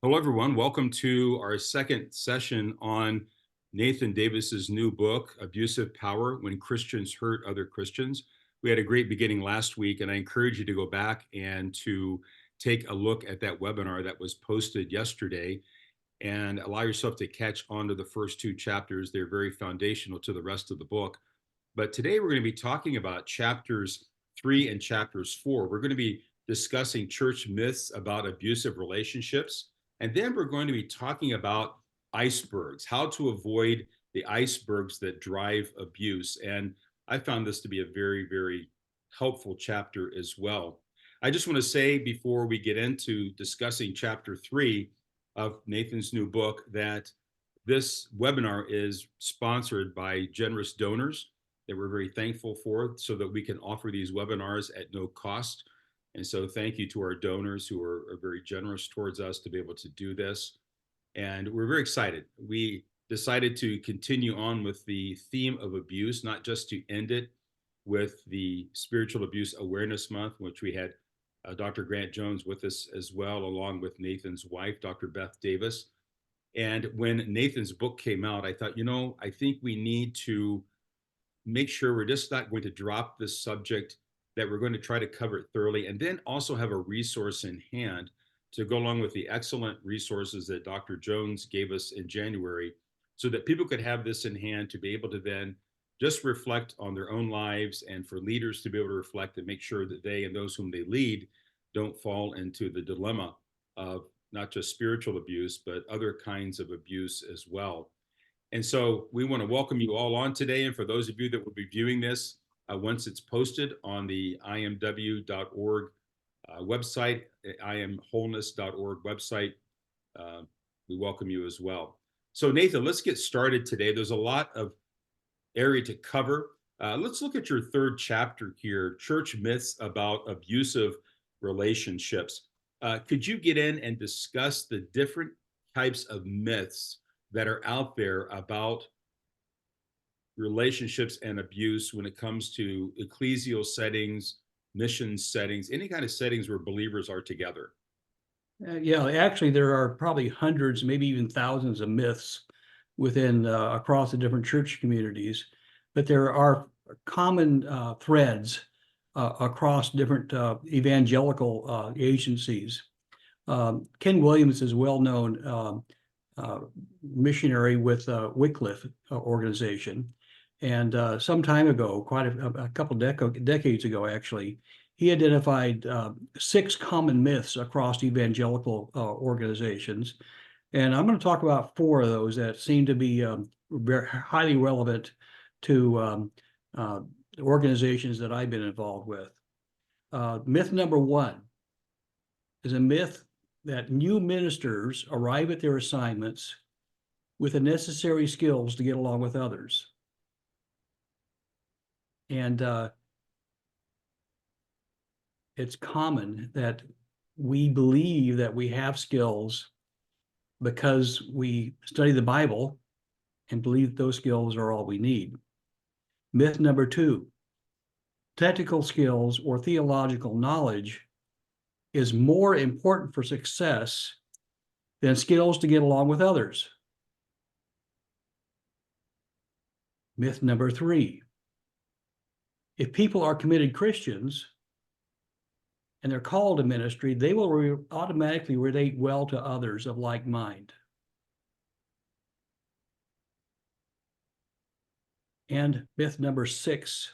Hello, everyone. Welcome to our second session on Nathan Davis's new book, Abusive Power: When Christians Hurt Other Christians. We had a great beginning last week, and I encourage you to go back and to take a look at that webinar that was posted yesterday and allow yourself to catch on to the first two chapters. They're very foundational to the rest of the book. But today we're going to be talking about chapters 3 and chapters 4. We're going to be discussing church myths about abusive relationships. And then we're going to be talking about icebergs, how to avoid the icebergs that drive abuse. And I found this to be a very, very helpful chapter as well. I just want to say before we get into discussing chapter 3 of Nathan's new book that this webinar is sponsored by generous donors that we're very thankful for so that we can offer these webinars at no cost. And so thank you to our donors who are very generous towards us to be able to do this. And we're very excited. We decided to continue on with the theme of abuse, not just to end it with the Spiritual Abuse Awareness Month, which we had Dr. Grant Jones with us as well, along with Nathan's wife, Dr. Beth Davis. And when Nathan's book came out, I thought, I think we need to make sure we're just not going to drop this subject, that we're going to try to cover it thoroughly, and then also have a resource in hand to go along with the excellent resources that Dr. Jones gave us in January, so that people could have this in hand to be able to then just reflect on their own lives, and for leaders to be able to reflect and make sure that they and those whom they lead don't fall into the dilemma of not just spiritual abuse, but other kinds of abuse as well. And so we want to welcome you all on today. And for those of you that will be viewing this once it's posted on the imw.org website, imwholeness.org website, we welcome you as well. So Nathan, let's get started today. There's a lot of area to cover. Let's look at your third chapter here, Church Myths About Abusive Relationships. Could you get in and discuss the different types of myths that are out there about relationships and abuse when it comes to ecclesial settings, mission settings, any kind of settings where believers are together? Yeah, actually, there are probably hundreds, maybe even thousands of myths within across the different church communities, but there are common threads across different evangelical agencies. Ken Williams is well-known missionary with Wycliffe organization, and some time ago, quite a couple decades ago, actually, he identified 6 common myths across evangelical organizations. And I'm going to talk about 4 of those that seem to be very highly relevant to organizations that I've been involved with. Myth number 1 is a myth that new ministers arrive at their assignments with the necessary skills to get along with others. And it's common that we believe that we have skills because we study the Bible and believe those skills are all we need. Myth number 2, technical skills or theological knowledge is more important for success than skills to get along with others. Myth number 3, if people are committed Christians and they're called to ministry, they will automatically relate well to others of like mind. And myth number 6,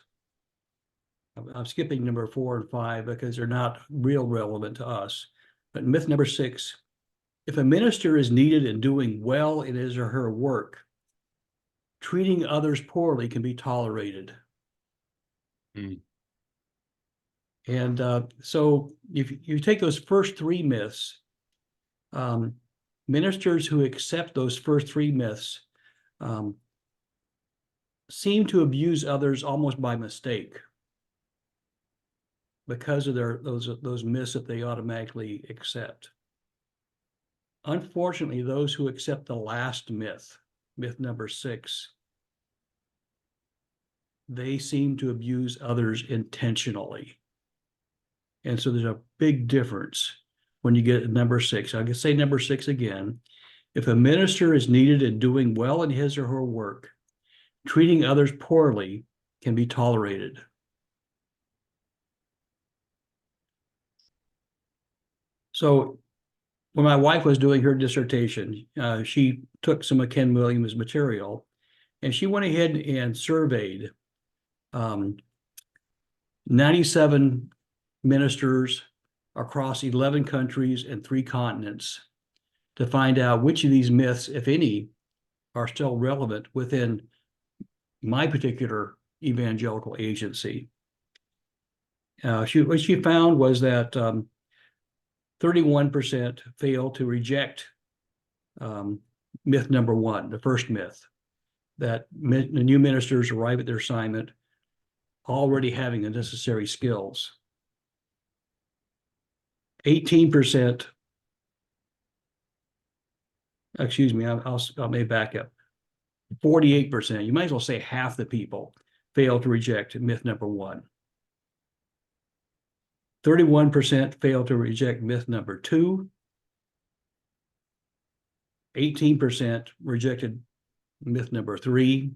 I'm skipping number 4 and 5 because they're not real relevant to us. But myth number 6, if a minister is needed and doing well in his or her work, treating others poorly can be tolerated. And so if you take those first 3 myths, ministers who accept those first 3 myths seem to abuse others almost by mistake because of those myths that they automatically accept. Unfortunately, those who accept the last myth, myth number 6, they seem to abuse others intentionally. And so there's a big difference when you get number 6. I can say number 6 again. If a minister is needed in doing well in his or her work, treating others poorly can be tolerated. So when my wife was doing her dissertation, she took some of Ken Williams' material, and she went ahead and surveyed 97 ministers across 11 countries and 3 continents to find out which of these myths, if any, are still relevant within my particular evangelical agency. What she found was that 31% failed to reject myth number 1, the first myth, that the new ministers arrive at their assignment already having the necessary skills. 18%, excuse me, I may back up. 48%, you might as well say half the people failed to reject myth number 1. 31% failed to reject myth number 2. 18% rejected myth number 3.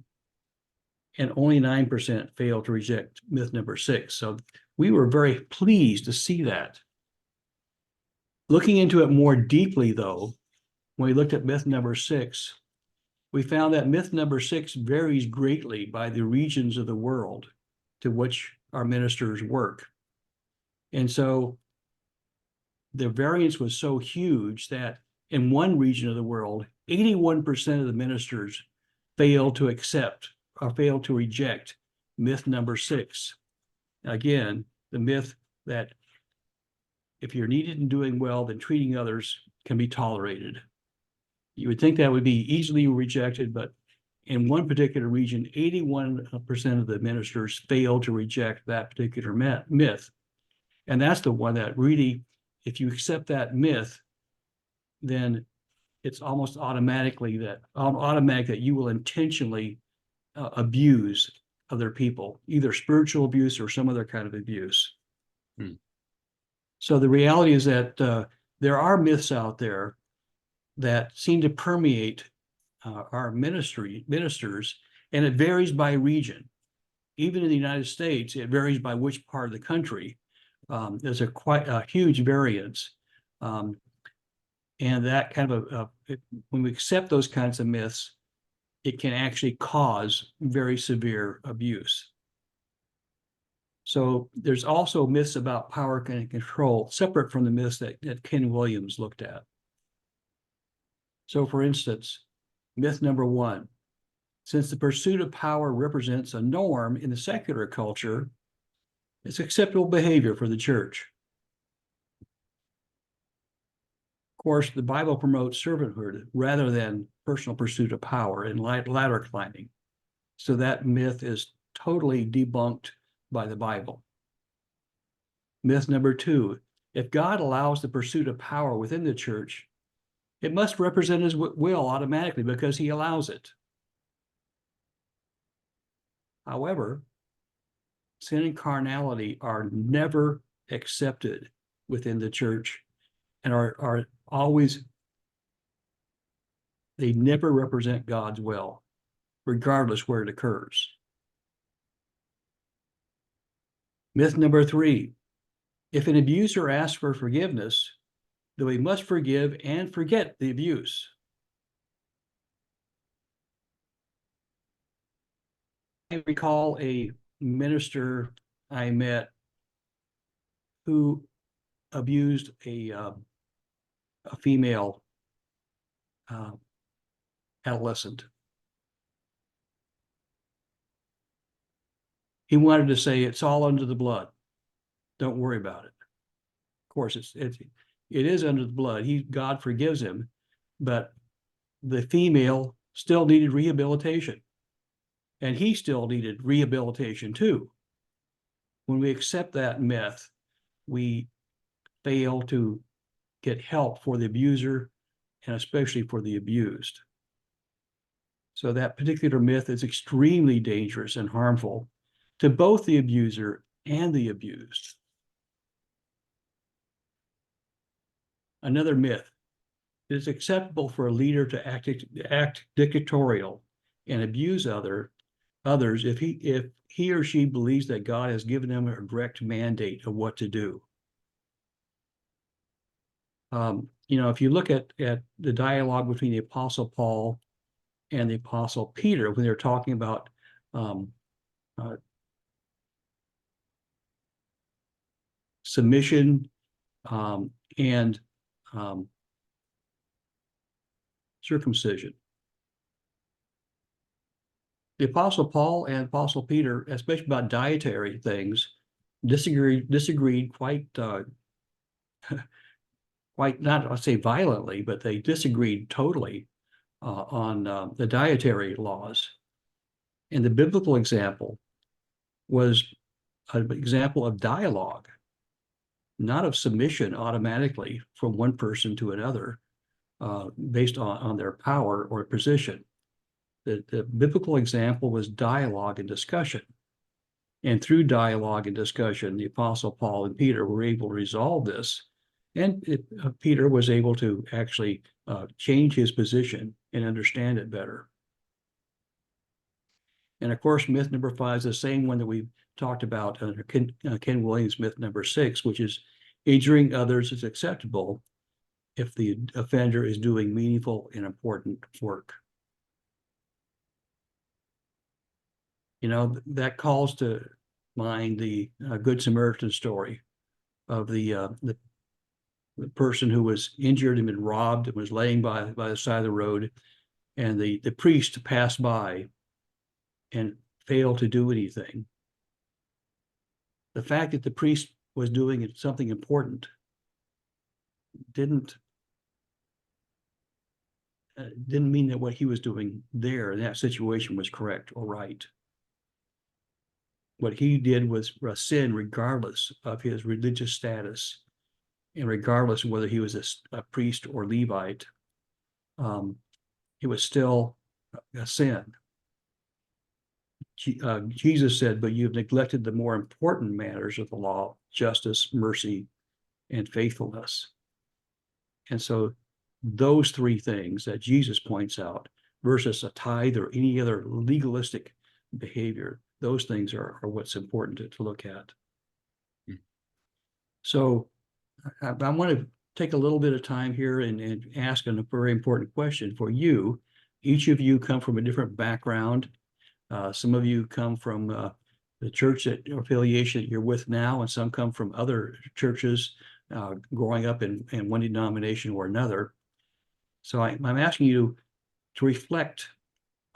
And only 9% failed to reject myth number 6. So we were very pleased to see that. Looking into it more deeply, though, when we looked at myth number 6, we found that myth number 6 varies greatly by the regions of the world to which our ministers work. And so the variance was so huge that in one region of the world, 81% of the ministers failed to accept or failed to reject myth number 6. Again, the myth that if you're needed and doing well, then treating others can be tolerated. You would think that would be easily rejected, but in one particular region, 81% of the ministers failed to reject that particular myth. And that's the one that really, if you accept that myth, then it's almost automatic that you will intentionally abuse other people, either spiritual abuse or some other kind of abuse. So the reality is that there are myths out there that seem to permeate our ministers, and it varies by region. Even in the United States, it varies by which part of the country. There's quite a huge variance. And that kind of, when we accept those kinds of myths, it can actually cause very severe abuse. So there's also myths about power and control, separate from the myths that Ken Williams looked at. So for instance, myth number 1, since the pursuit of power represents a norm in the secular culture, it's acceptable behavior for the church. Of course, the Bible promotes servanthood rather than personal pursuit of power and ladder climbing. So that myth is totally debunked by the Bible. Myth number 2, if God allows the pursuit of power within the church, it must represent his will automatically because he allows it. However, sin and carnality are never accepted within the church and are always, they never represent God's will, regardless where it occurs. Myth number 3, if an abuser asks for forgiveness, then we must forgive and forget the abuse. I recall a minister I met who abused a female adolescent. He wanted to say it's all under the blood. Don't worry about it. Of course, it is under the blood. God forgives him, but the female still needed rehabilitation. And he still needed rehabilitation too. When we accept that myth, we fail to get help for the abuser and especially for the abused. So that particular myth is extremely dangerous and harmful to both the abuser and the abused. Another myth: it is acceptable for a leader to act dictatorial and abuse others if he or she believes that God has given them a direct mandate of what to do. If you look at the dialogue between the Apostle Paul and the Apostle Peter, when they're talking about uh, submission and circumcision. The Apostle Paul and Apostle Peter, especially about dietary things, disagreed quite quite not I'll say violently, but they disagreed totally on the dietary laws. And the biblical example was an example of dialogue, not of submission automatically from one person to another based on their power or position. The biblical example was dialogue and discussion. And through dialogue and discussion, the Apostle Paul and Peter were able to resolve this. And Peter was able to actually change his position and understand it better. And of course, myth number 5 is the same one that we talked about under Ken Williams' myth number 6, which is injuring others is acceptable if the offender is doing meaningful and important work. That calls to mind the Good Samaritan story of the person who was injured and been robbed and was laying by the side of the road, and the priest passed by and failed to do anything. The fact that the priest was doing something important didn't mean that what he was doing there in that situation was correct or right. What he did was a sin regardless of his religious status and regardless of whether he was a priest or Levite. It was still a sin. Jesus said, but you've neglected the more important matters of the law: justice, mercy, and faithfulness. And so those 3 things that Jesus points out versus a tithe or any other legalistic behavior, those things are what's important to look at. So I want to take a little bit of time here and ask a very important question for you. Each of you come from a different background. Some of you come from the church affiliation that you're with now, and some come from other churches growing up in one denomination or another. So I'm asking you to reflect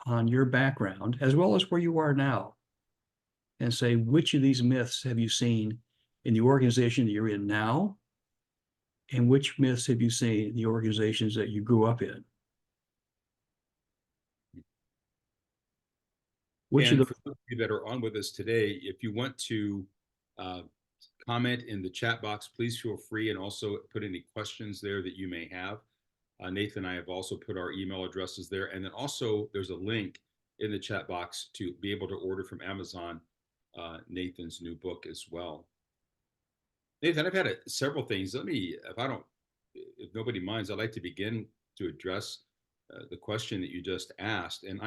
on your background as well as where you are now and say, which of these myths have you seen in the organization that you're in now? And which myths have you seen in the organizations that you grew up in? Which of And the for those of you that are on with us today, if you want to comment in the chat box, please feel free, and also put any questions there that you may have. Nathan and I have also put our email addresses there. And then also there's a link in the chat box to be able to order from Amazon Nathan's new book as well. Nathan, I've had several things. If nobody minds, I'd like to begin to address the question that you just asked. And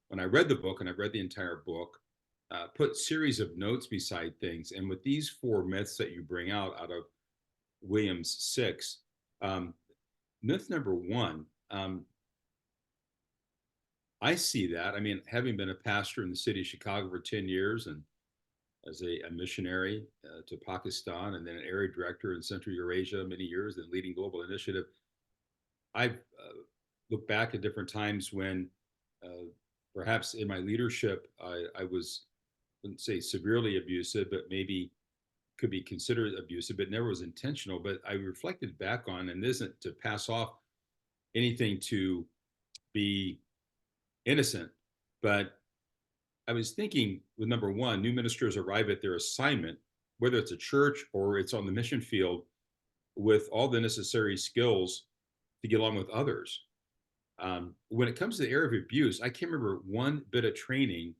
when I read the book, and I read the entire book, put series of notes beside things. And with these 4 myths that you bring out of Williams 6, myth number 1, I see that. I mean, having been a pastor in the city of Chicago for 10 years and as a missionary to Pakistan, and then an area director in Central Eurasia many years, and leading global initiative, I've looked back at different times when perhaps in my leadership, I wouldn't say severely abusive, but maybe could be considered abusive, but never was intentional. But I reflected back on, and isn't to pass off anything to be innocent, but I was thinking with number 1, new ministers arrive at their assignment, whether it's a church or it's on the mission field, with all the necessary skills to get along with others. When it comes to the area of abuse, I can't remember one bit of training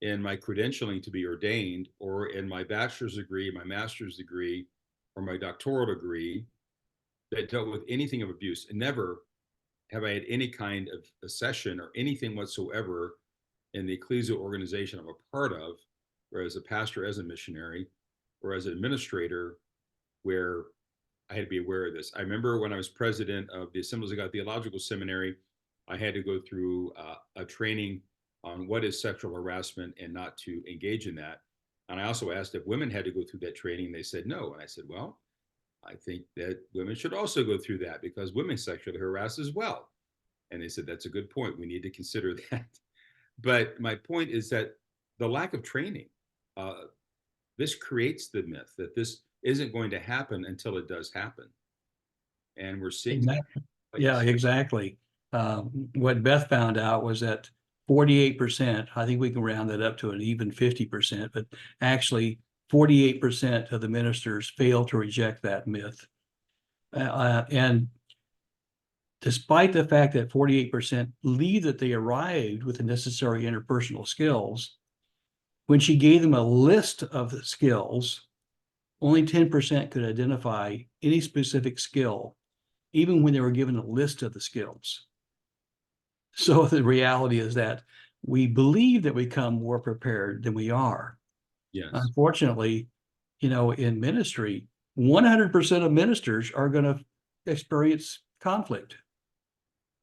in my credentialing to be ordained, or in my bachelor's degree, my master's degree, or my doctoral degree, that dealt with anything of abuse, and never have I had any kind of a session or anything whatsoever in the ecclesial organization I'm a part of, or as a pastor, as a missionary, or as an administrator, where I had to be aware of this. I remember when I was president of the Assemblies of God Theological Seminary, I had to go through a training on what is sexual harassment and not to engage in that. And I also asked if women had to go through that training. They said no. And I said, well, I think that women should also go through that because women sexually harass as well. And they said, that's a good point. We need to consider that. But my point is that the lack of training, uh, this creates the myth that this isn't going to happen until it does happen. And we're seeing that Exactly. Yeah, place. exactly. What Beth found out was that 48%, I think we can round that up to an even 50%, but actually 48% of the ministers fail to reject that myth. And despite the fact that 48% believe that they arrived with the necessary interpersonal skills, when she gave them a list of the skills, only 10% could identify any specific skill, even when they were given a list of the skills. So the reality is that we believe that we come more prepared than we are. Yes. Unfortunately, in ministry, 100% of ministers are going to experience conflict.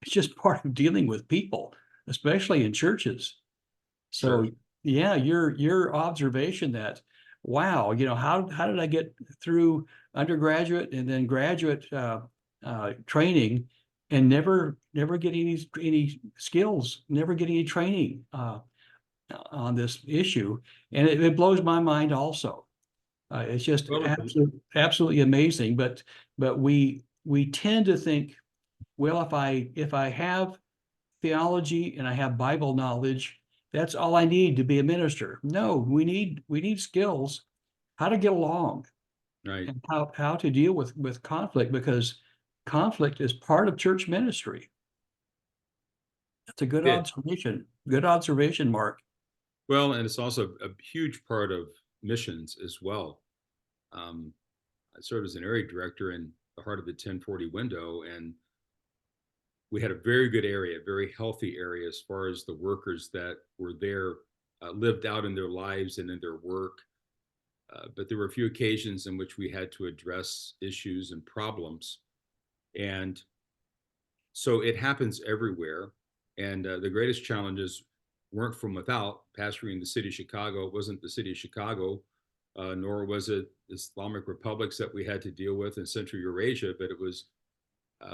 It's just part of dealing with people, especially in churches. So Sure. yeah, your observation that, wow, how did I get through undergraduate and then graduate training and never get any skills, never get any training on this issue, and it blows my mind also. It's just Well, absolutely amazing. But we tend to think, well, if I have theology and I have Bible knowledge, that's all I need to be a minister. No, we need skills, how to get along right. and how to deal with conflict, because conflict is part of church ministry. That's a good It. observation. Good observation, Mark. Well, and it's also a huge part of missions as well. Um, I served as an area director in the heart of the 1040 window, and we had a very good area, a very healthy area as far as the workers that were there lived out in their lives and in their work. But there were a few occasions in which we had to address issues and problems. And so it happens everywhere. And the greatest challenges weren't from without. Pastoring the city of Chicago, it wasn't the city of Chicago, nor was it Islamic republics that we had to deal with in Central Eurasia, but it was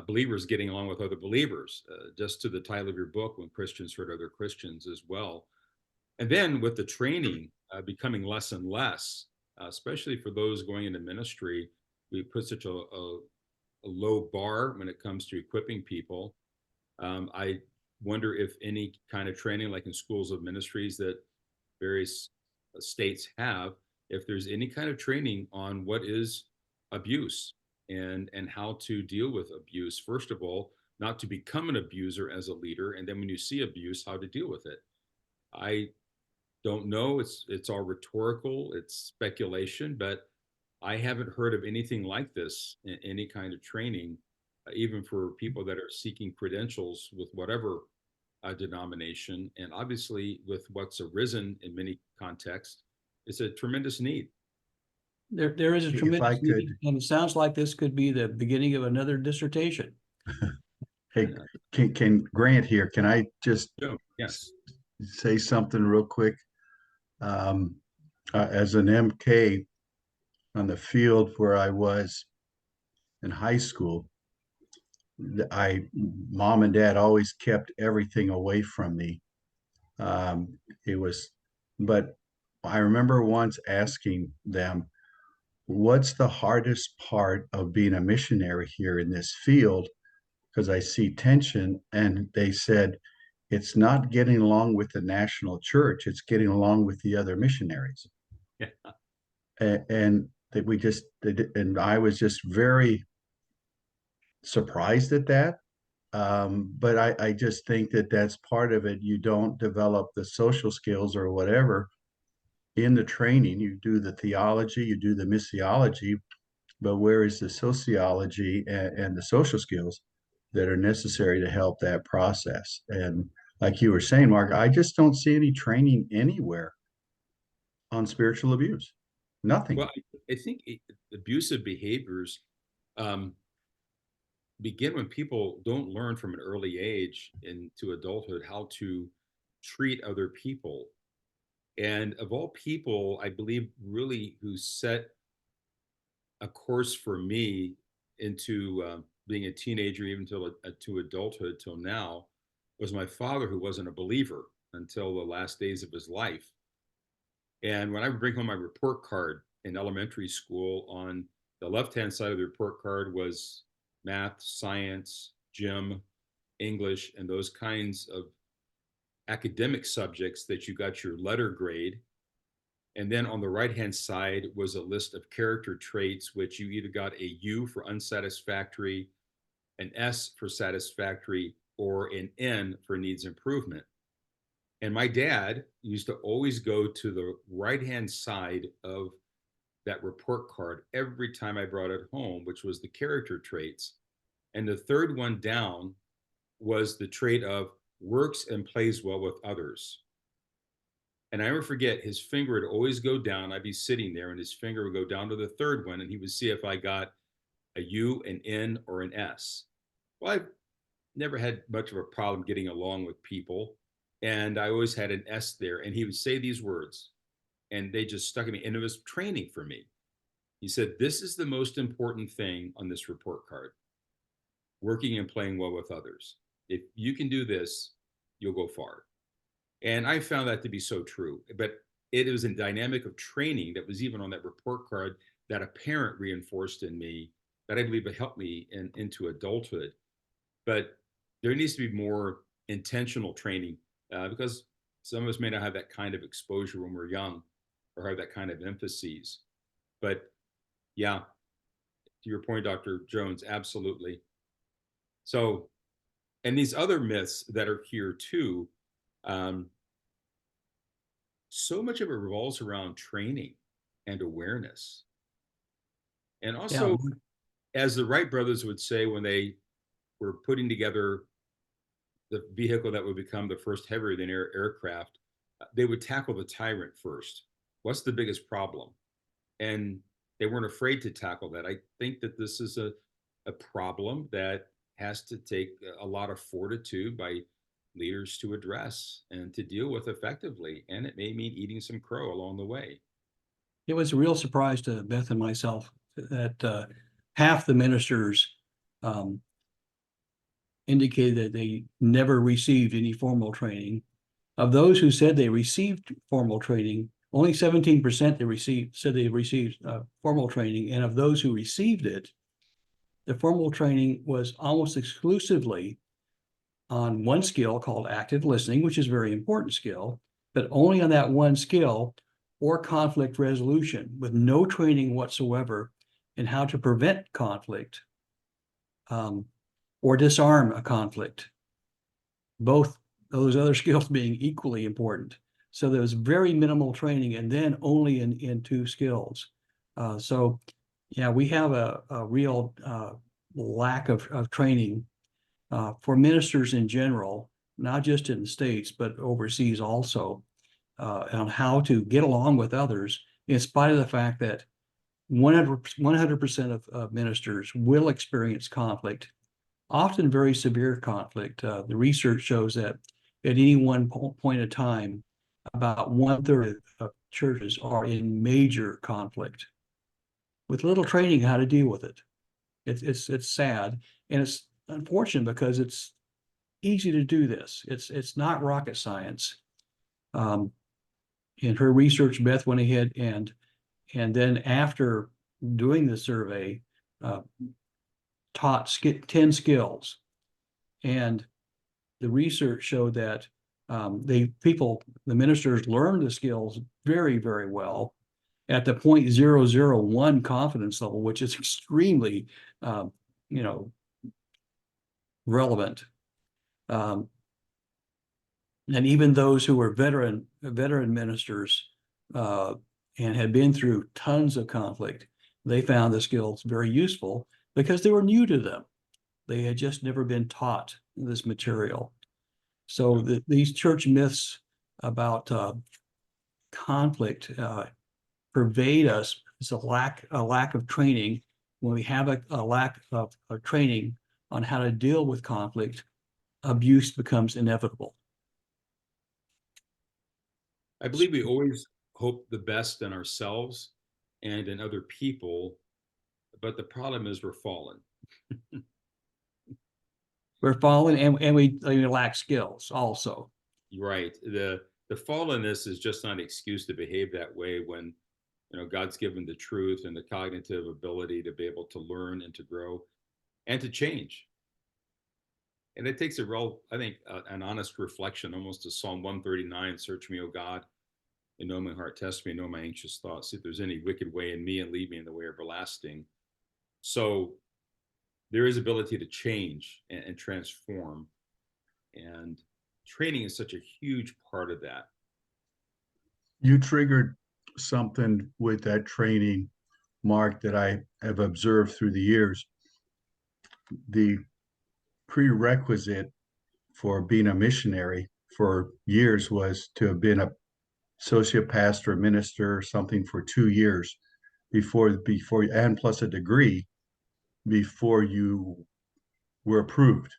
believers getting along with other believers, just to the title of your book, When Christians Hurt Other Christians as well. And then with the training becoming less and less, especially for those going into ministry, we put such a low bar when it comes to equipping people. I wonder if any kind of training, like in schools of ministries that various states have, if there's any kind of training on what is abuse and how to deal with abuse. First of all, not to become an abuser as a leader, and then when you see abuse, how to deal with it. I don't know. It's all rhetorical. It's speculation, but I haven't heard of anything like this in any kind of training, even for people that are seeking credentials with whatever denomination. And obviously, with what's arisen in many contexts, it's a tremendous need. There is a If I tremendous could, need, and it sounds like this could be the beginning of another dissertation. hey, can Grant here, can I just So, yes. say something real quick? Um, as an MK on the field where I was in high school, mom and dad always kept everything away from me. It was, but I remember once asking them, what's the hardest part of being a missionary here in this field? Because I see tension. And they said, it's not getting along with the national church, it's getting along with the other missionaries. Yeah. And that and I was just very surprised at that. But I just think that that's part of it. You don't develop the social skills or whatever in the training. You do the theology, you do the missiology, but where is the sociology and the social skills that are necessary to help that process? And like you were saying, Mark, I just don't see any training anywhere on spiritual abuse. Nothing. Well, I think abusive behaviors um, begin when people don't learn from an early age into adulthood how to treat other people. And of all people, I believe really who set a course for me into being a teenager, even to adulthood till now, was my father, who wasn't a believer until the last days of his life. And when I would bring home my report card in elementary school, on the left-hand side of the report card was math, science, gym, English, and those kinds of academic subjects that you got your letter grade. And then on the right-hand side was a list of character traits, which you either got a U for unsatisfactory, an S for satisfactory, or an N for needs improvement. And my dad used to always go to the right-hand side of that report card every time I brought it home, which was the character traits. And the third one down was the trait of works and plays well with others. And I never forget, his finger would always go down. I'd be sitting there and his finger would go down to the third one and he would see if I got a U, an N, or an S. Well, I've never had much of a problem getting along with people. And I always had an S there. And he would say these words and they just stuck in me. And it was training for me. He said, "This is the most important thing on this report card: working and playing well with others. If you can do this, you'll go far." And I found that to be so true. But it was a dynamic of training that was even on that report card that a parent reinforced in me that I believe it helped me into adulthood. But there needs to be more intentional training because some of us may not have that kind of exposure when we're young or have that kind of emphases. But yeah, to your point, Dr. Jones, absolutely. So, and these other myths that are here too, um, so much of it revolves around training and awareness. And Yeah. also, as the Wright brothers would say when they were putting together the vehicle that would become the first heavier than air aircraft, they would tackle the tyrant first. What's the biggest problem? And they weren't afraid to tackle that. I think that this is a problem that has to take a lot of fortitude by leaders to address and to deal with effectively. And it may mean eating some crow along the way. It was a real surprise to Beth and myself that half the ministers um, indicated that they never received any formal training. Of those who said they received formal training, only 17% said they received formal training. And of those who received it, the formal training was almost exclusively on one skill called active listening, which is a very important skill, but only on that one skill, or conflict resolution, with no training whatsoever in how to prevent conflict or disarm a conflict. Both those other skills being equally important. So there was very minimal training, and then only in two skills. So yeah, we have a real lack of training for ministers in general, not just in the States, but overseas also, on how to get along with others, in spite of the fact that 100% of ministers will experience conflict, often very severe conflict. The research shows that at any one point in time, about 1/3 of churches are in major conflict with little training how to deal with it. It's sad, and it's unfortunate because it's easy to do this. It's not rocket science. In her research, Beth went ahead and then after doing the survey, taught 10 skills. And the research showed that the ministers learned the skills very, very well at the 0.001 confidence level, which is extremely, relevant. And even those who were veteran ministers and had been through tons of conflict, they found the skills very useful because they were new to them. They had just never been taught this material. So these church myths about conflict pervade us. It's a lack of training. When we have a lack of training on how to deal with conflict, abuse becomes inevitable. I believe we always hope the best in ourselves and in other people, but the problem is we're fallen. We're fallen, and we lack skills also. Right. The fallenness is just not an excuse to behave that way when God's given the truth and the cognitive ability to be able to learn and to grow and to change. And it takes I think, an honest reflection, almost to Psalm 139, search me, O God, and know my heart, test me, and know my anxious thoughts. See if there's any wicked way in me and lead me in the way everlasting. So there is ability to change and transform. And training is such a huge part of that. You triggered something with that training, Mark, that I have observed through the years. The prerequisite for being a missionary for years was to have been a associate pastor, minister, something for 2 years before, and plus a degree before you were approved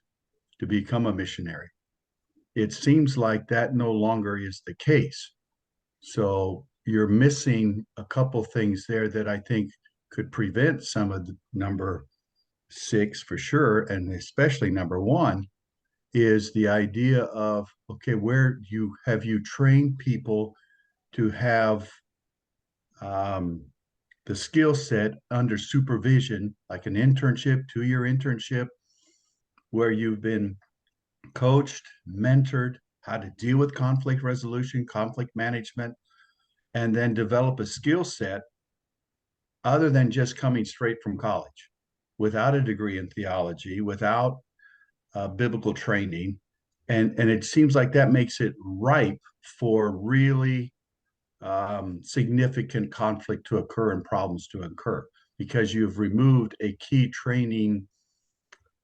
to become a missionary. It seems like that no longer is the case. So you're missing a couple things there that I think could prevent some of the number 6 for sure, and especially number 1 is the idea of, okay, where have you trained people to have the skill set under supervision, like an internship, 2-year internship, where you've been coached, mentored, how to deal with conflict resolution, conflict management, and then develop a skill set other than just coming straight from college, without a degree in theology, without biblical training. And it seems like that makes it ripe for really significant conflict to occur and problems to occur, because you've removed a key training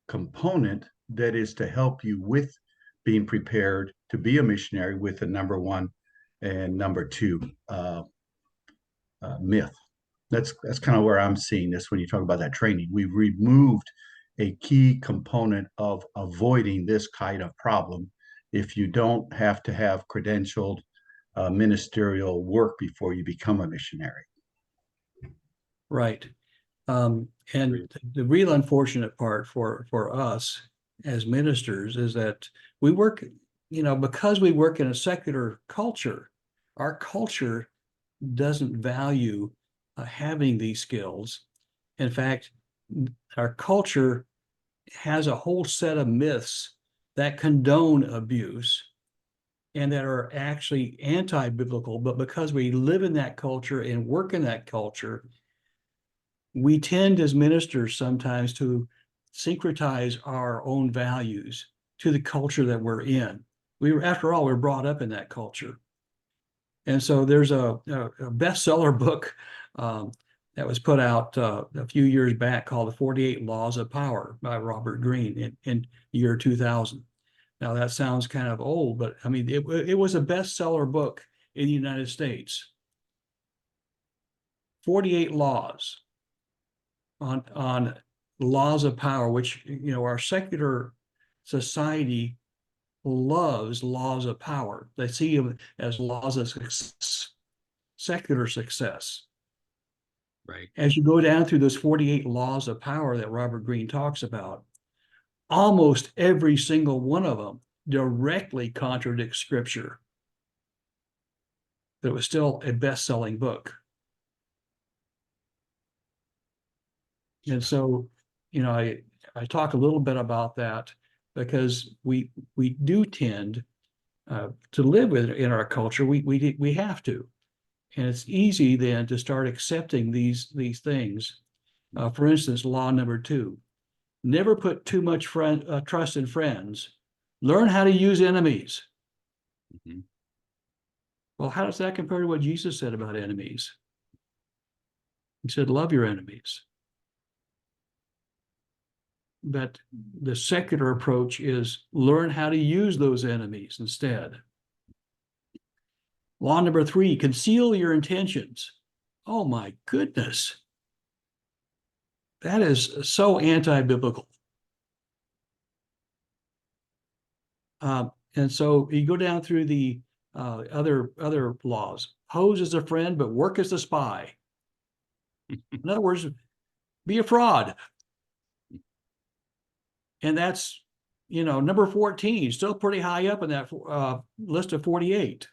component that is to help you with being prepared to be a missionary with a number 1 and number 2 myth. That's kind of where I'm seeing this when you talk about that training. We've removed a key component of avoiding this kind of problem if you don't have to have credentialed ministerial work before you become a missionary. Right. And the real unfortunate part for us as ministers is that we work, because we work in a secular culture, our culture doesn't value having these skills. In fact, our culture has a whole set of myths that condone abuse and that are actually anti-biblical, but because we live in that culture and work in that culture, we tend as ministers sometimes to syncretize our own values to the culture that we're in. After all, we're brought up in that culture. And so there's a bestseller book that was put out a few years back called The 48 Laws of Power by Robert Greene in year 2000. Now that sounds kind of old, but I mean, it was a bestseller book in the United States. 48 laws on laws of power, which, our secular society loves laws of power. They see them as laws of success, secular success. Right. As you go down through those 48 laws of power that Robert Greene talks about, almost every single one of them directly contradicts scripture. But it was still a best-selling book. And so, I talk a little bit about that because we do tend to live with it in our culture. We have to, and it's easy then to start accepting these things. For instance, law number 2: never put too much trust in friends. Learn how to use enemies. Mm-hmm. Well, how does that compare to what Jesus said about enemies? He said, love your enemies. But the secular approach is learn how to use those enemies instead. Law number 3, conceal your intentions. Oh my goodness. That is so anti-biblical. And so you go down through the other laws. Pose as a friend, but work as a spy. In other words, be a fraud. And that's, number 14, still pretty high up in that list of 48.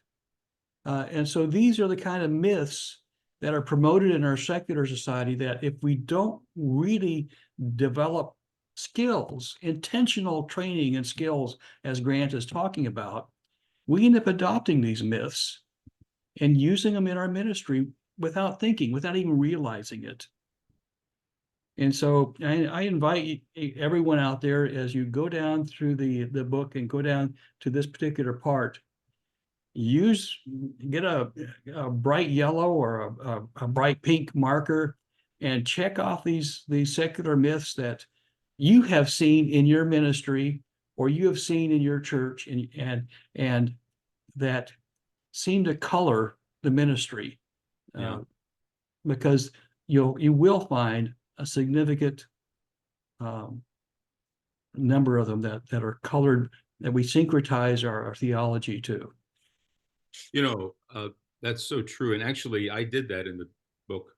And so these are the kind of myths that are promoted in our secular society that if we don't really develop skills, intentional training and skills, as Grant is talking about, we end up adopting these myths and using them in our ministry without thinking, without even realizing it. And so I invite everyone out there, as you go down through the book and go down to this particular part, get a bright yellow or a bright pink marker and check off these secular myths that you have seen in your ministry or you have seen in your church and that seem to color the ministry. Because you will find a significant number of them that are colored, that we syncretize our theology to. That's so true. And actually, I did that in the book,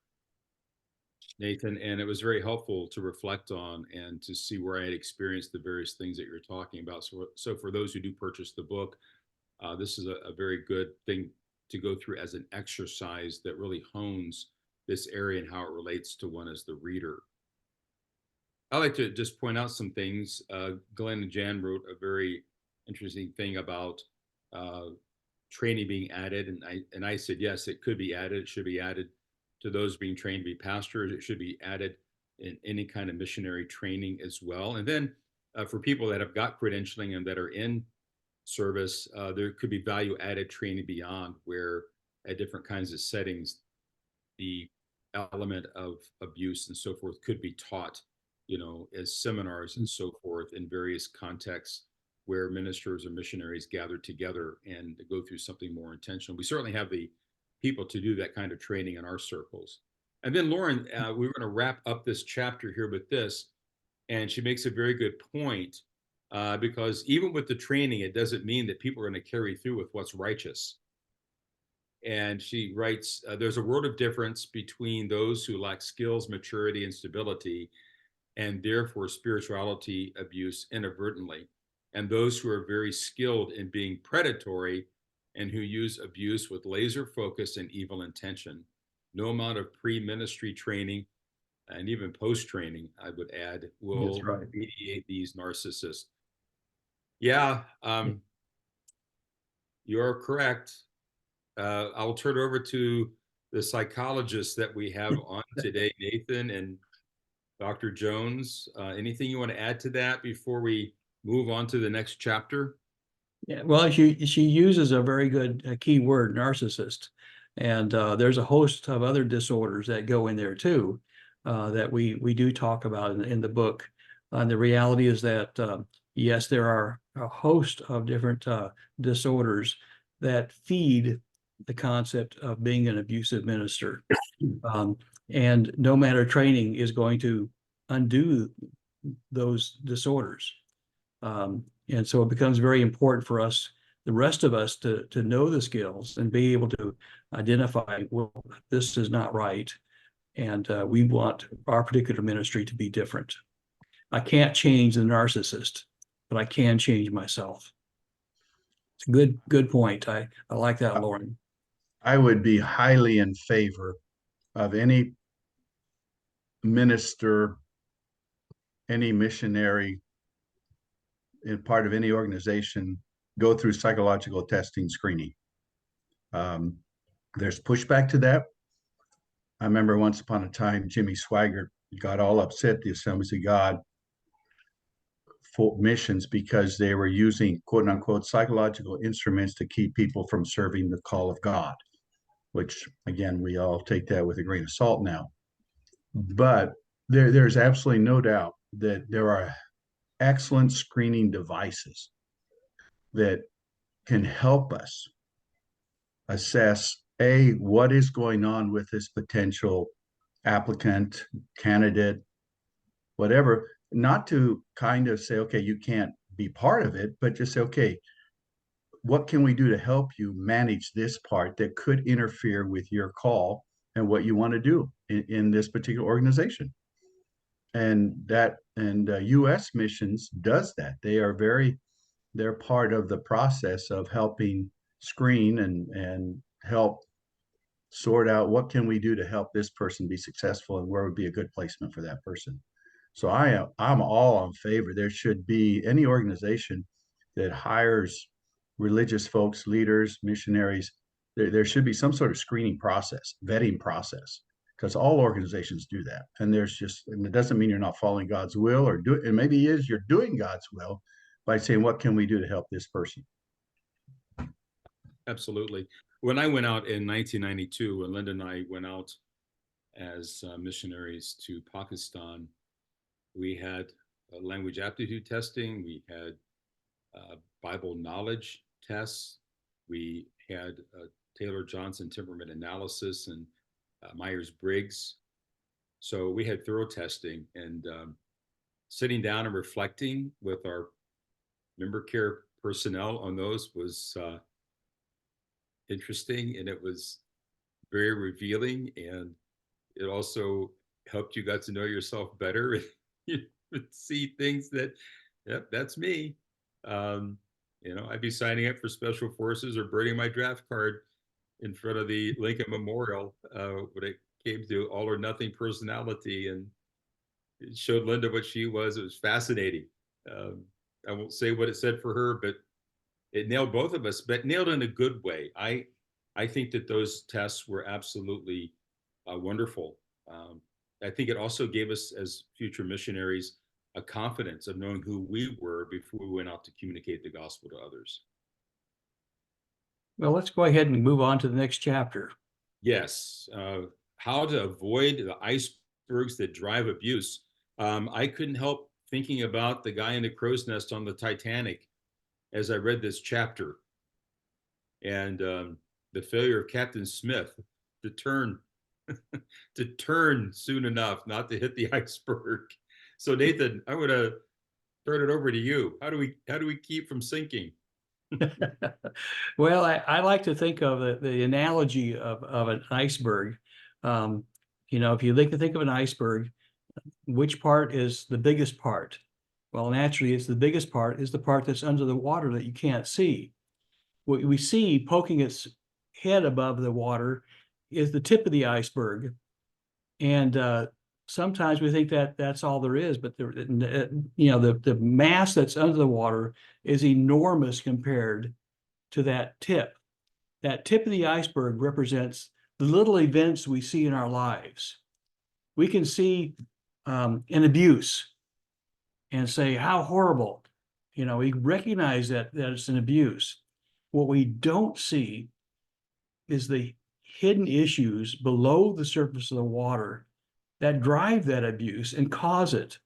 Nathan, and it was very helpful to reflect on and to see where I had experienced the various things that you're talking about. So for those who do purchase the book, this is a very good thing to go through as an exercise that really hones this area and how it relates to one as the reader. I like to just point out some things. Glenn and Jan wrote a very interesting thing about training being added, and I said yes, it could be added. It should be added to those being trained to be pastors. It should be added in any kind of missionary training as well. And then for people that have got credentialing and that are in service, there could be value added training beyond, where at different kinds of settings, the element of abuse and so forth could be taught, as seminars and so forth in various contexts where ministers or missionaries gather together and go through something more intentional. We certainly have the people to do that kind of training in our circles. And then Lauren, we're going to wrap up this chapter here with this, and she makes a very good point, because even with the training, it doesn't mean that people are going to carry through with what's righteous. And she writes, there's a world of difference between those who lack skills, maturity, and stability, and therefore spirituality abuse inadvertently, and those who are very skilled in being predatory and who use abuse with laser focus and evil intention. No amount of pre-ministry training and even post-training, I would add, will mediate these narcissists. Yeah, you're correct. I'll turn it over to the psychologists that we have on today, Nathan and Dr. Jones. Anything you want to add to that before we move on to the next chapter? Yeah, well, she uses a very good key word, narcissist. And there's a host of other disorders that go in there too, that we do talk about in the book. And the reality is that, yes, there are a host of different disorders that feed the concept of being an abusive minister. And no matter training is going to undo those disorders. And so it becomes very important for us, the rest of us, to know the skills and be able to identify, well, this is not right. And we want our particular ministry to be different. I can't change the narcissist, but I can change myself. It's a good point. I like that, Lauren. I would be highly in favor of any minister, any missionary, in part of any organization, go through psychological testing screening. There's pushback to that. I remember once upon a time, Jimmy Swaggart got all upset, the Assemblies of God, for missions, because they were using quote unquote psychological instruments to keep people from serving the call of God, which again, we all take that with a grain of salt now. But there's absolutely no doubt that there are excellent screening devices that can help us assess what is going on with this potential applicant, candidate, whatever, not to kind of say, okay, you can't be part of it, but just say, okay, what can we do to help you manage this part that could interfere with your call and what you want to do in this particular organization? And U.S. missions does that. They're part of the process of helping screen and help sort out what can we do to help this person be successful and where would be a good placement for that person. So I'm all in favor. There should be any organization that hires religious folks, leaders, missionaries. There should be some sort of screening process, vetting process, because all organizations do that. And and it doesn't mean you're not following God's will or do it. And maybe it is you're doing God's will by saying, what can we do to help this person? Absolutely. When I went out in 1992, when Linda and I went out as missionaries to Pakistan, we had language aptitude testing, we had Bible knowledge tests, we had Taylor-Johnson temperament analysis and Myers-Briggs. So we had thorough testing, and sitting down and reflecting with our member care personnel on those was interesting, and it was very revealing, and it also helped you got to know yourself better. You would see things that, yep, that's me. I'd be signing up for special forces or burning my draft card in front of the Lincoln Memorial when it came to all or nothing personality, and it showed Linda what she was. It was fascinating. I won't say what it said for her, but it nailed both of us, but nailed in a good way. I think that those tests were absolutely wonderful. I think it also gave us, as future missionaries, a confidence of knowing who we were before we went out to communicate the gospel to others. Well, let's go ahead and move on to the next chapter. Yes, how to avoid the icebergs that drive abuse. I couldn't help thinking about the guy in the crow's nest on the Titanic as I read this chapter, and the failure of Captain Smith to turn to turn soon enough not to hit the iceberg. So Nathan, I would turn it over to you. How do we keep from sinking? Well, I like to think of the analogy of an iceberg. If you think of an iceberg, which part is the biggest part? Well, naturally, it's the biggest part is the part that's under the water that you can't see. What we see poking its head above the water is the tip of the iceberg. And sometimes we think that that's all there is, but the mass that's under the water is enormous compared to that tip. That tip of the iceberg represents the little events we see in our lives. We can see an abuse and say, how horrible. We recognize that it's an abuse. What we don't see is the hidden issues below the surface of the water that drive that abuse and cause it.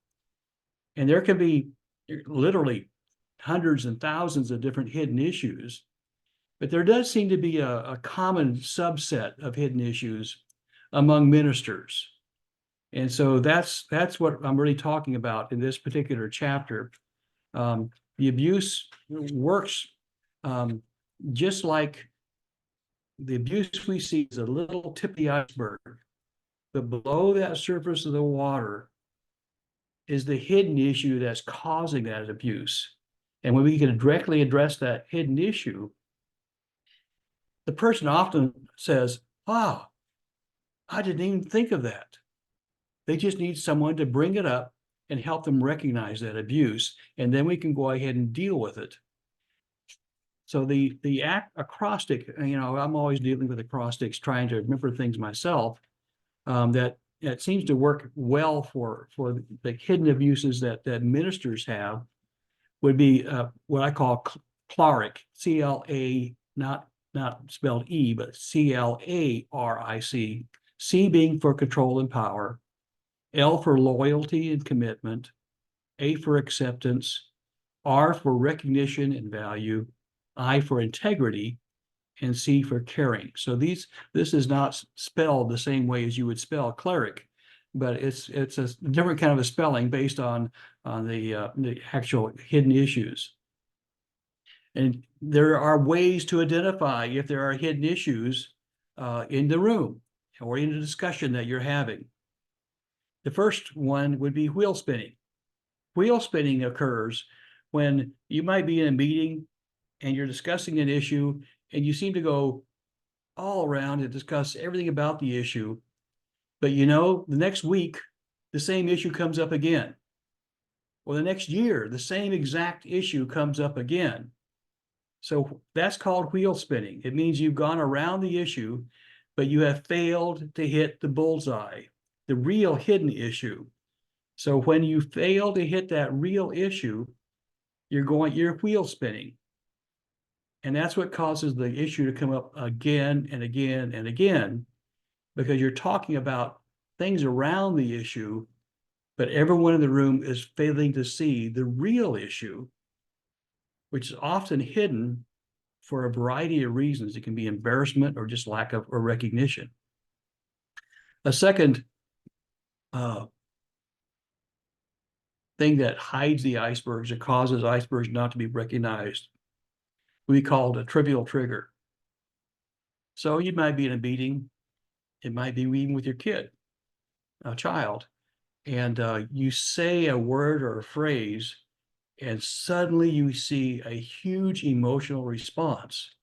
And there can be literally hundreds and thousands of different hidden issues, but there does seem to be a common subset of hidden issues among ministers. And so that's what I'm really talking about in this particular chapter. The abuse works just like the abuse we see is a little tip of the iceberg. But below that surface of the water is the hidden issue that's causing that abuse. And when we can directly address that hidden issue, the person often says, I didn't even think of that. They just need someone to bring it up and help them recognize that abuse, and then we can go ahead and deal with it. So the acrostic, I'm always dealing with acrostics, trying to remember things myself. That seems to work well for the hidden abuses that ministers have would be what I call cleric, C-L-A, not spelled E, but C-L-A-R-I-C, C being for control and power, L for loyalty and commitment, A for acceptance, R for recognition and value, I for integrity, and C for caring. So this is not spelled the same way as you would spell cleric, but it's a different kind of a spelling based on the actual hidden issues. And there are ways to identify if there are hidden issues in the room or in the discussion that you're having. The first one would be wheel spinning. Wheel spinning occurs when you might be in a meeting and you're discussing an issue and you seem to go all around and discuss everything about the issue. But the next week, the same issue comes up again. Or the next year, the same exact issue comes up again. So that's called wheel spinning. It means you've gone around the issue, but you have failed to hit the bullseye, the real hidden issue. So when you fail to hit that real issue, you're wheel spinning. And that's what causes the issue to come up again and again and again, because you're talking about things around the issue, but everyone in the room is failing to see the real issue, which is often hidden for a variety of reasons. It can be embarrassment or just lack of or recognition. A second thing that hides the icebergs, that causes icebergs not to be recognized, we call it a trivial trigger. So you might be in a meeting, it might be even with your kid, a child, and you say a word or a phrase, and suddenly you see a huge emotional response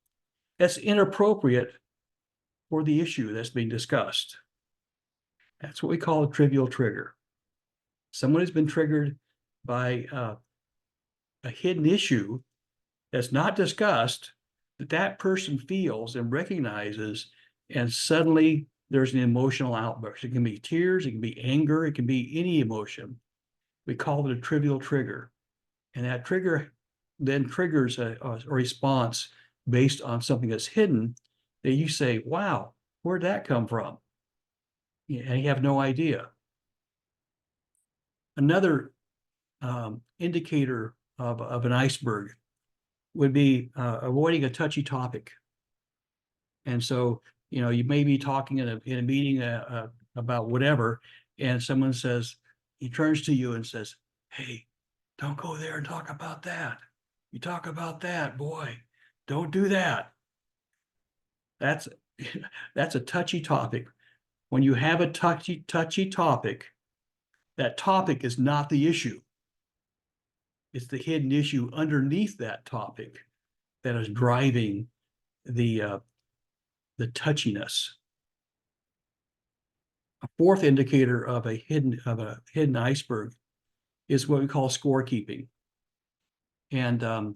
that's inappropriate for the issue that's being discussed. That's what we call a trivial trigger. Someone has been triggered by a hidden issue that's not discussed, that person feels and recognizes, and suddenly there's an emotional outburst. It can be tears, it can be anger, it can be any emotion. We call it a trivial trigger. And that trigger then triggers a response based on something that's hidden that you say, wow, where'd that come from? And you have no idea. Another indicator of an iceberg would be avoiding a touchy topic. And so, you may be talking in a meeting about whatever, and someone says, he turns to you and says, hey, don't go there and talk about that. You talk about that, boy, don't do that. That's a touchy topic. When you have a touchy topic, that topic is not the issue. It's the hidden issue underneath that topic that is driving the touchiness. A fourth indicator of a hidden iceberg is what we call scorekeeping. And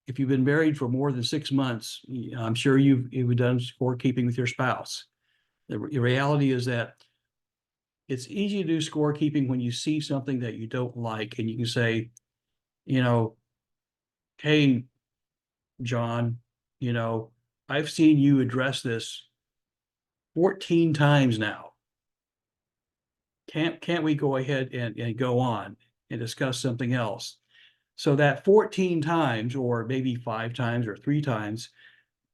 if you've been married for more than 6 months, I'm sure you've done scorekeeping with your spouse. The reality is that it's easy to do scorekeeping when you see something that you don't like, and you can say, hey, John, I've seen you address this 14 times now. Can't we go ahead and go on and discuss something else? So that 14 times, or maybe 5 times or 3 times,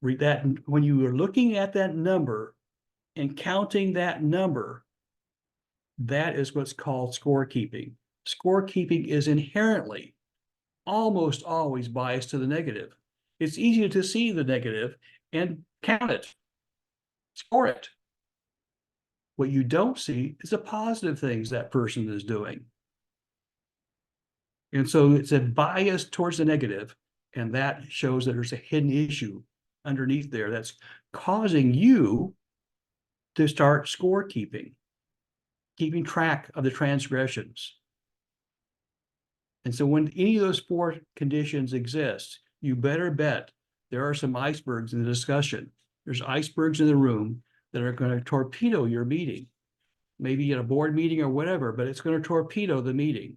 that when you are looking at that number and counting that number, that is what's called scorekeeping. Scorekeeping is inherently almost always biased to the negative. It's easier to see the negative and count it, score it. What you don't see is the positive things that person is doing. And so it's a bias towards the negative, and that shows that there's a hidden issue underneath there that's causing you to start scorekeeping, keeping track of the transgressions. And so when any of those 4 conditions exist, you better bet there are some icebergs in the discussion. There's icebergs in the room that are going to torpedo your meeting, maybe at a board meeting or whatever, but it's going to torpedo the meeting.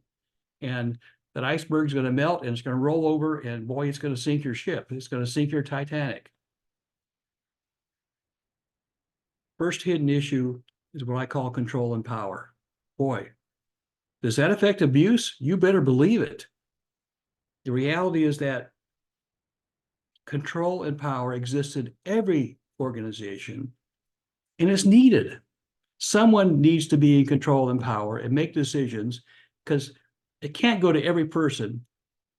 And that iceberg is going to melt and it's going to roll over, and boy, it's going to sink your ship. It's going to sink your Titanic. First hidden issue is what I call control and power. Boy, does that affect abuse? You better believe it. The reality is that control and power exists in every organization, and it's needed. Someone needs to be in control and power and make decisions, because it can't go to every person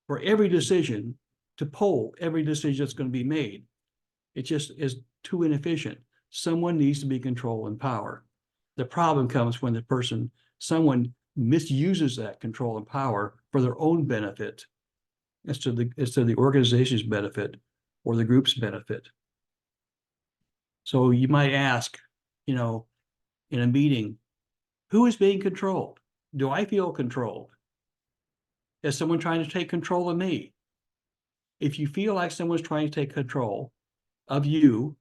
for every decision to poll every decision that's going to be made. It just is too inefficient. Someone needs to be control and power. The problem comes when someone misuses that control and power for their own benefit, as to the organization's benefit or the group's benefit. So you might ask, in a meeting, who is being controlled? Do I feel controlled? Is someone trying to take control of me? If you feel like someone's trying to take control of you,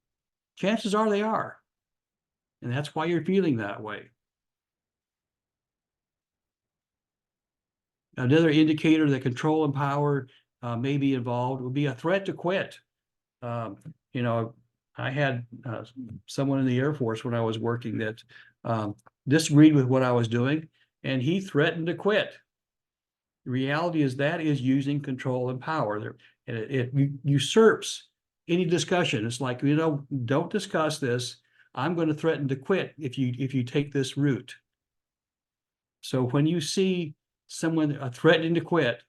chances are they are. And that's why you're feeling that way. Another indicator that control and power may be involved would be a threat to quit. Um, I had someone in the Air Force when I was working that disagreed with what I was doing, and he threatened to quit. The reality is that is using control and power there, and it usurps any discussion. It's like, don't discuss this. I'm going to threaten to quit if you take this route. So when you see someone threatening to quit,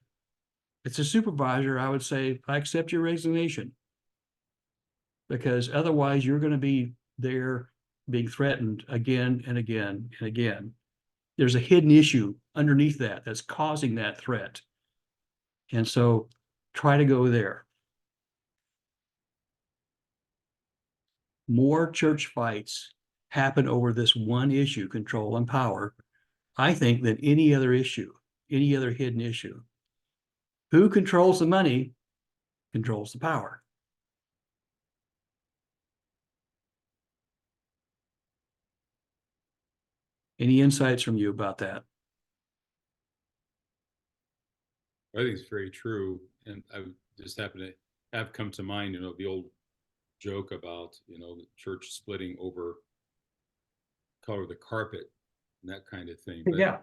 it's a supervisor, I would say, I accept your resignation, because otherwise you're going to be there being threatened again and again and again. There's a hidden issue underneath that's causing that threat. And so try to go there. More church fights happen over this one issue, control and power, I think, than any other issue, any other hidden issue. Who controls the money controls the power. Any insights from you about that? I think it's very true. And I just happen to have come to mind, the old joke about, the church splitting over color of the carpet and that kind of thing. But, Yeah.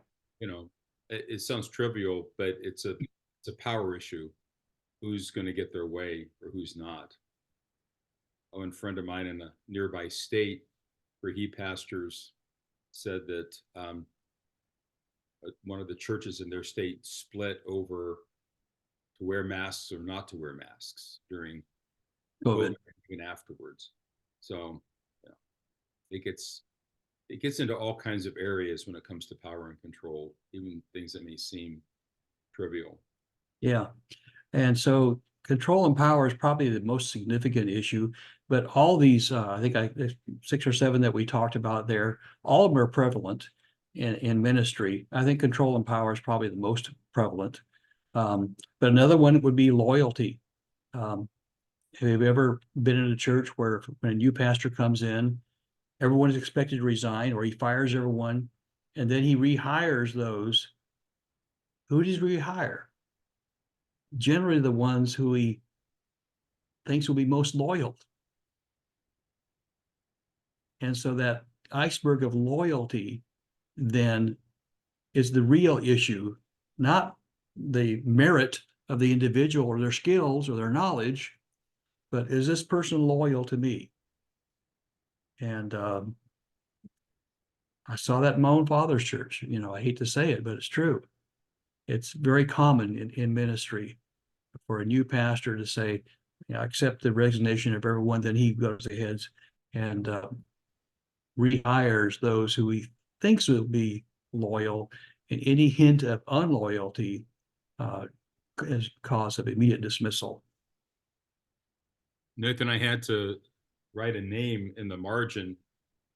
It sounds trivial, but it's a power issue. Who's going to get their way or who's not? Oh, and a friend of mine in a nearby state where he pastors said that one of the churches in their state split over to wear masks or not to wear masks during COVID and afterwards. So it gets into all kinds of areas when it comes to power and control, even things that may seem trivial. Yeah. And so control and power is probably the most significant issue, but all these, I think there's 6 or 7 that we talked about there, all of them are prevalent in ministry. I think control and power is probably the most prevalent. But another one would be loyalty. Have you ever been in a church where when a new pastor comes in, everyone is expected to resign, or he fires everyone, and then he rehires those? Who does he rehire? Generally the ones who he thinks will be most loyal. And so that iceberg of loyalty then is the real issue, not the merit of the individual or their skills or their knowledge, but is this person loyal to me? And I saw that in my own father's church. I hate to say it, but it's true. It's very common in ministry for a new pastor to say, accept the resignation of everyone. Then he goes ahead and rehires those who he thinks will be loyal, and any hint of unloyalty is cause of immediate dismissal. Nathan, I had to write a name in the margin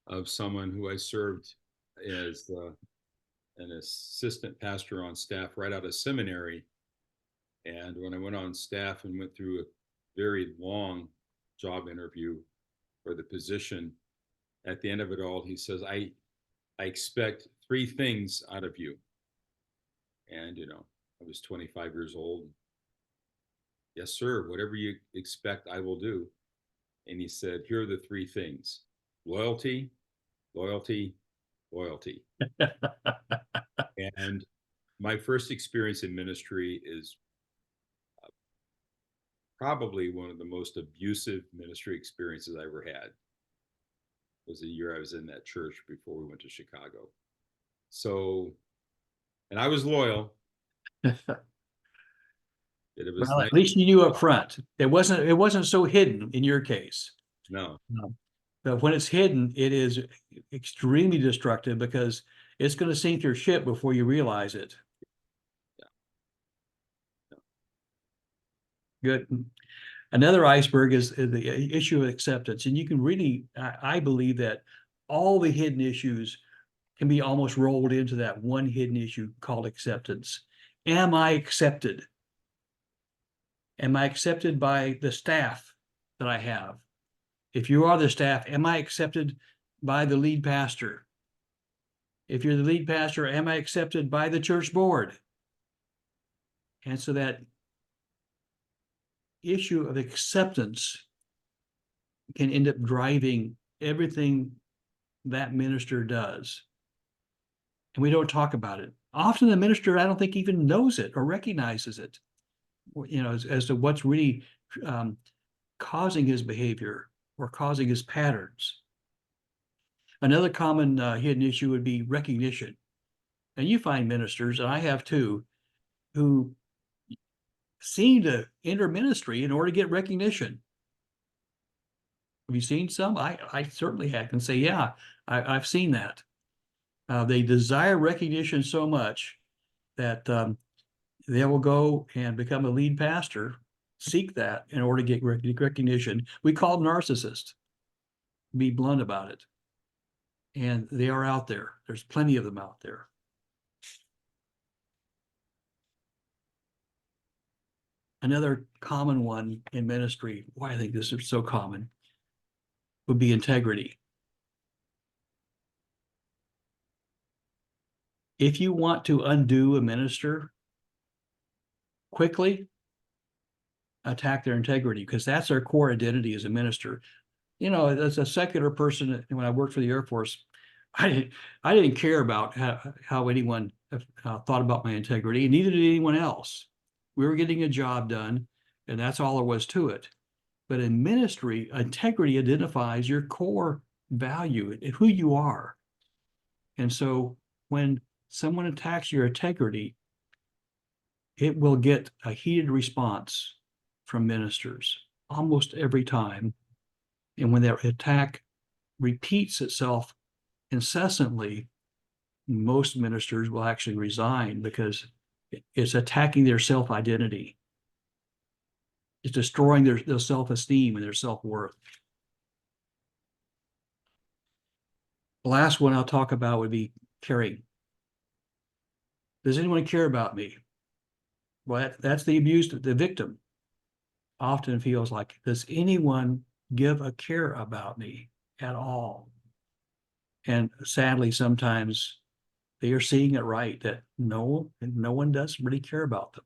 of someone who I served as an assistant pastor on staff right out of seminary. And when I went on staff and went through a very long job interview for the position, at the end of it all, he says, I expect 3 things out of you. And, I was 25 years old. Yes, sir. Whatever you expect, I will do. And he said, here are the 3 things: loyalty, loyalty, loyalty. And my first experience in ministry is probably one of the most abusive ministry experiences I ever had. It was the year I was in that church before we went to Chicago. So, and I was loyal. It was Well, nice. at least you knew up front. It wasn't so hidden in your case. No, But when it's hidden, it is extremely destructive because it's going to sink your ship before you realize it. Good. Another iceberg is the issue of acceptance. And you can really, I believe that all the hidden issues can be almost rolled into that one hidden issue called acceptance. Am I accepted? Am I accepted by the staff that I have? If you are the staff, am I accepted by the lead pastor? If you're the lead pastor, am I accepted by the church board? And so that issue of acceptance can end up driving everything that minister does. And we don't talk about it. Often the minister, I don't think, even knows it or recognizes it, as to what's really causing his behavior or causing his patterns. Another common hidden issue would be recognition. And you find ministers, and I have too, who seem to enter ministry in order to get recognition. Have you seen some? I certainly have, and say, yeah, I've seen that. They desire recognition so much that they will go and become a lead pastor, seek that in order to get recognition. We call them narcissists. Be blunt about it. And they are out there. There's plenty of them out there. Another common one in ministry, why I think this is so common, would be integrity. If you want to undo a minister quickly, attack their integrity, because that's their core identity as a minister. As a secular person, when I worked for the Air Force, I didn't care about how anyone thought about my integrity, and neither did anyone else. We were getting a job done, and that's all there was to it. But in ministry, integrity identifies your core value and who you are. And so when someone attacks your integrity, it will get a heated response from ministers almost every time. And when that attack repeats itself incessantly, most ministers will actually resign because it's attacking their self-identity. It's destroying their self-esteem and their self-worth. The last one I'll talk about would be caring. Does anyone care about me? Well, that's the abused, the victim often feels like, does anyone give a care about me at all? And sadly, sometimes they are seeing it right, that no one does really care about them.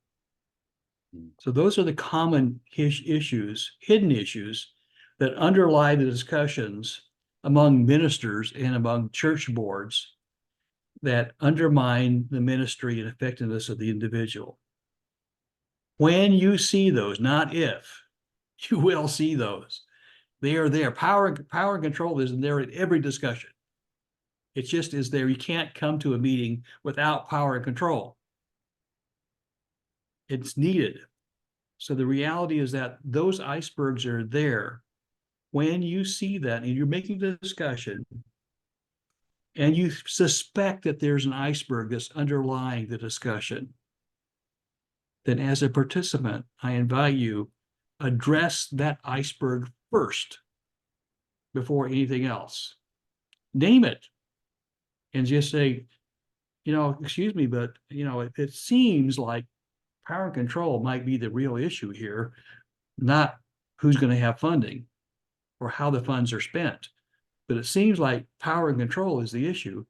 So those are the common issues, hidden issues, that underlie the discussions among ministers and among church boards that undermine the ministry and effectiveness of the individual. When you see those, not if, you will see those. They are there. Power and control is there in every discussion. It just is there. You can't come to a meeting without power and control. It's needed. So the reality is that those icebergs are there. When you see that and you're making the discussion and you suspect that there's an iceberg that's underlying the discussion, then as a participant, I invite you, address that iceberg first before anything else. Name it and just say, excuse me, but it seems like power and control might be the real issue here, not who's going to have funding or how the funds are spent. But it seems like power and control is the issue.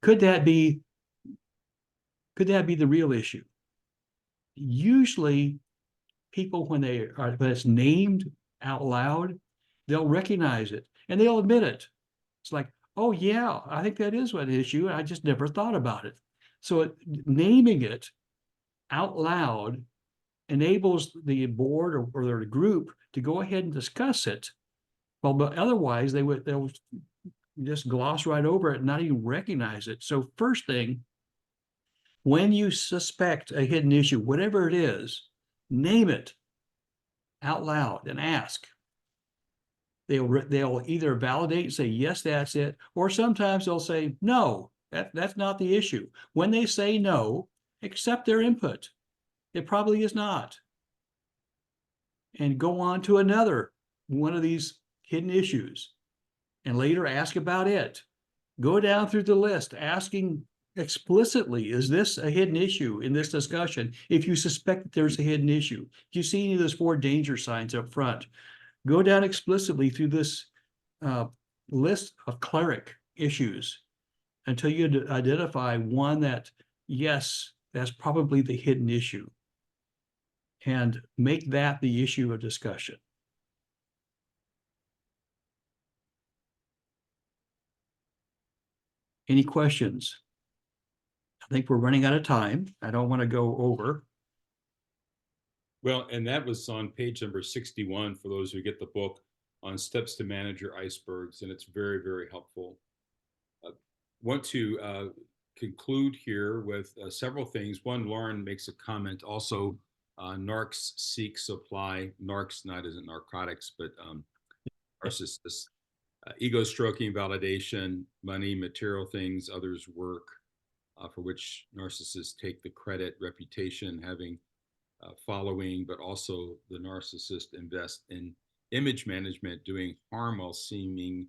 Could that be the real issue? Usually people, when it's named out loud, they'll recognize it and they'll admit it. It's like, oh yeah, I think that is an issue. I just never thought about it. So naming it out loud enables the board or their group to go ahead and discuss it. Well, but otherwise they'll just gloss right over it and not even recognize it. So first thing, when you suspect a hidden issue, whatever it is, name it out loud and ask. They'll either validate and say, yes, that's it, or sometimes they'll say, no, that's not the issue. When they say no, accept their input. It probably is not. And go on to another one of these hidden issues and later ask about it. Go down through the list asking explicitly, is this a hidden issue in this discussion? If you suspect that there's a hidden issue, if you see any of those 4 danger signs up front, go down explicitly through this list of cleric issues until you identify one that, yes, that's probably the hidden issue, and make that the issue of discussion. Any questions? I think we're running out of time. I don't want to go over. Well, and that was on page number 61 for those who get the book on steps to manage your icebergs, and it's very, very helpful. Want to conclude here with several things. One, Lauren makes a comment also, narcs seek supply, narcs not as in narcotics, but narcissists, ego stroking, validation, money, material things, others' work, for which narcissists take the credit, reputation, having following, but also the narcissist invest in image management, doing harm while seeming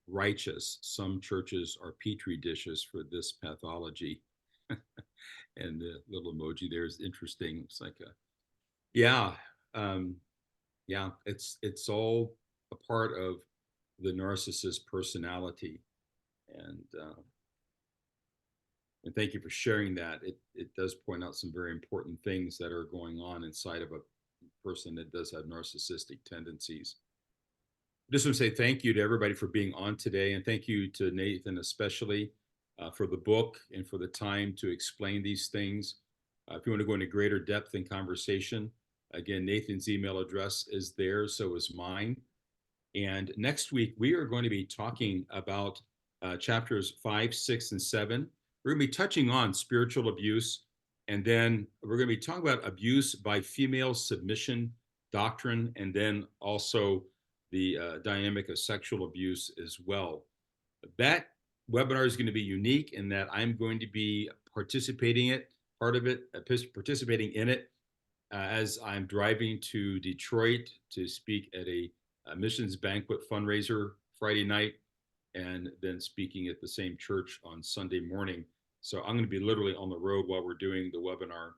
righteous. Some churches are petri dishes for this pathology. And the little emoji there is interesting. It's like yeah, yeah, it's all a part of the narcissist personality. And thank you for sharing that. It does point out some very important things that are going on inside of a person that does have narcissistic tendencies. I just want to say thank you to everybody for being on today, and thank you to Nathan especially for the book and for the time to explain these things. If you want to go into greater depth in conversation, again, Nathan's email address is there, so is mine. And next week, we are going to be talking about chapters 5, 6, and 7. We're going to be touching on spiritual abuse, and then we're going to be talking about abuse by female submission doctrine, and then also the dynamic of sexual abuse as well. That webinar is going to be unique in that I'm going to be participating in it as I'm driving to Detroit to speak at a missions banquet fundraiser Friday night, and then speaking at the same church on Sunday morning. So I'm going to be literally on the road while we're doing the webinar,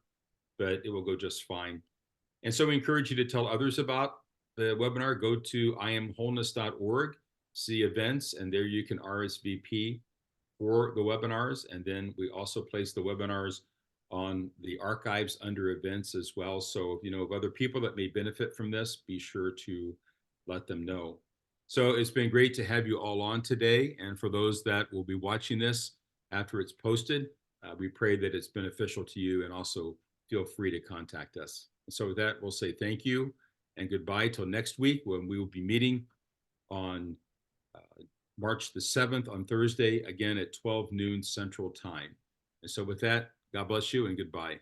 but it will go just fine. And so we encourage you to tell others about the webinar. Go to iamwholeness.org, see events, and there you can RSVP for the webinars. And then we also place the webinars on the archives under events as well. So if you know of other people that may benefit from this, be sure to let them know. So it's been great to have you all on today. And for those that will be watching this after it's posted, we pray that it's beneficial to you, and also feel free to contact us. So with that, we'll say thank you and goodbye till next week, when we will be meeting on March the 7th on Thursday, again at 12 noon Central Time. And so with that, God bless you and goodbye.